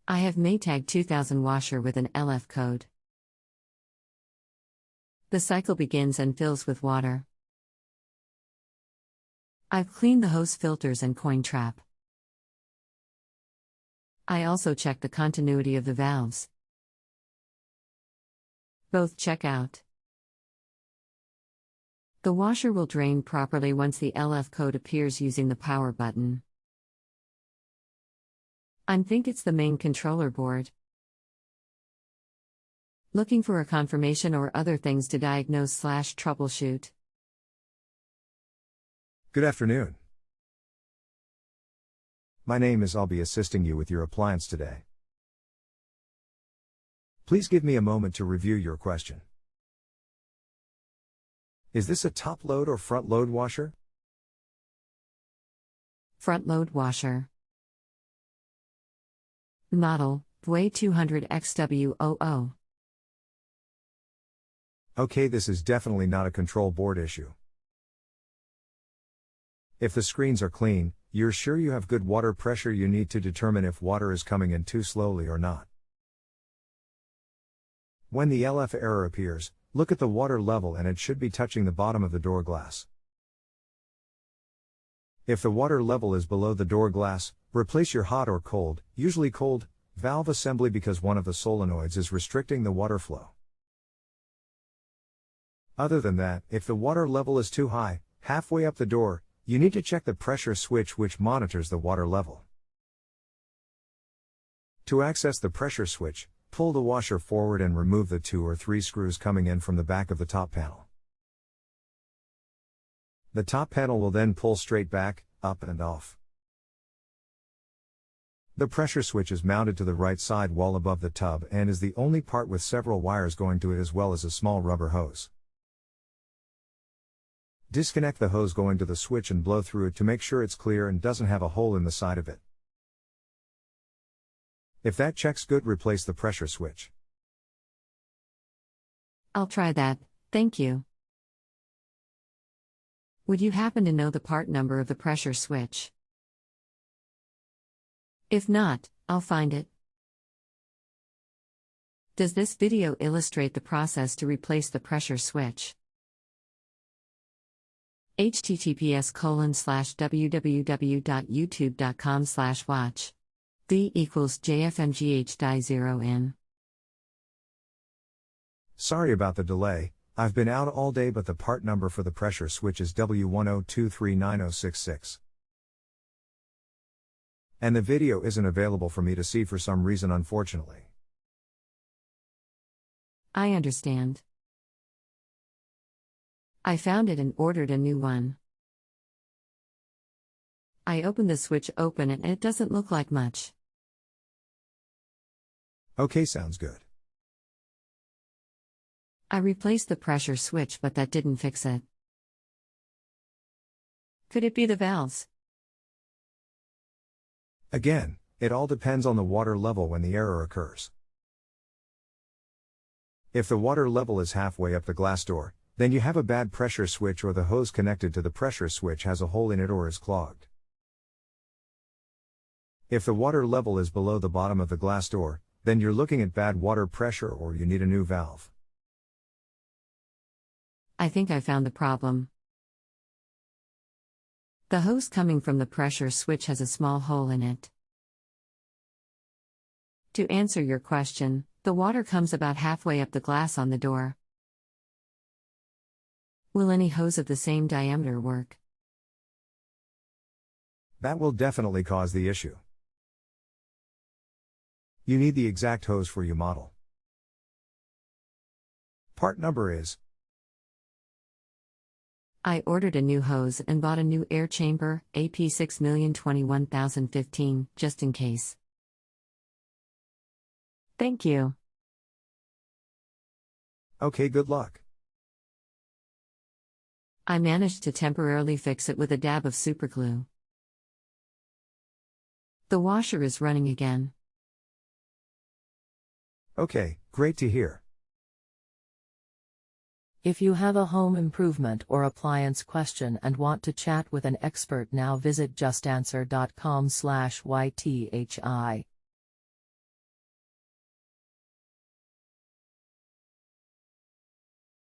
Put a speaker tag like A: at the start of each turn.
A: I have Maytag 2000 washer with an LF code. The cycle begins and fills with water. I've cleaned the hose filters and coin trap. I also check the continuity of the valves. Both check out. The washer will drain properly once the LF code appears using the power button. I think it's the main controller board. Looking for a confirmation or other things to diagnose/troubleshoot.
B: Good afternoon. My name is. I'll be assisting you with your appliance today. Please give me a moment to review your question. Is this a top load or front load washer?
A: Front load washer. Model, WA200XW00.
B: Okay, this is definitely not a control board issue. If the screens are clean, you're sure you have good water pressure. You need to determine if water is coming in too slowly or not. When the LF error appears, look at the water level and it should be touching the bottom of the door glass. If the water level is below the door glass, replace your hot or cold, usually cold, valve assembly because one of the solenoids is restricting the water flow. Other than that, if the water level is too high, halfway up the door, you need to check the pressure switch which monitors the water level. To access the pressure switch, pull the washer forward and remove the 2 or 3 screws coming in from the back of the top panel. The top panel will then pull straight back, up and off. The pressure switch is mounted to the right side wall above the tub and is the only part with several wires going to it as well as a small rubber hose. Disconnect the hose going to the switch and blow through it to make sure it's clear and doesn't have a hole in the side of it. If that checks good, replace the pressure switch.
A: I'll try that, thank you. Would you happen to know the part number of the pressure switch? If not, I'll find it. Does this video illustrate the process to replace the pressure switch? https://www.youtube.com/watch. D equals JFMGH-0 in.
B: Sorry about the delay, I've been out all day, but the part number for the pressure switch is W10239066. And the video isn't available for me to see for some reason, unfortunately.
A: I understand. I found it and ordered a new one. I opened the switch open and it doesn't look like much.
B: Okay, sounds good.
A: I replaced the pressure switch, but that didn't fix it. Could it be the valves?
B: Again, it all depends on the water level when the error occurs. If the water level is halfway up the glass door, then you have a bad pressure switch or the hose connected to the pressure switch has a hole in it or is clogged. If the water level is below the bottom of the glass door, then you're looking at bad water pressure or you need a new valve.
A: I think I found the problem. The hose coming from the pressure switch has a small hole in it. To answer your question, the water comes about halfway up the glass on the door. Will any hose of the same diameter work?
B: That will definitely cause the issue. You need the exact hose for your model. Part number is.
A: I ordered a new hose and bought a new air chamber, AP6021015, just in case. Thank you.
B: Okay, good luck.
A: I managed to temporarily fix it with a dab of superglue. The washer is running again.
B: Okay, great to hear.
C: If you have a home improvement or appliance question and want to chat with an expert now, visit JustAnswer.com/YTHI.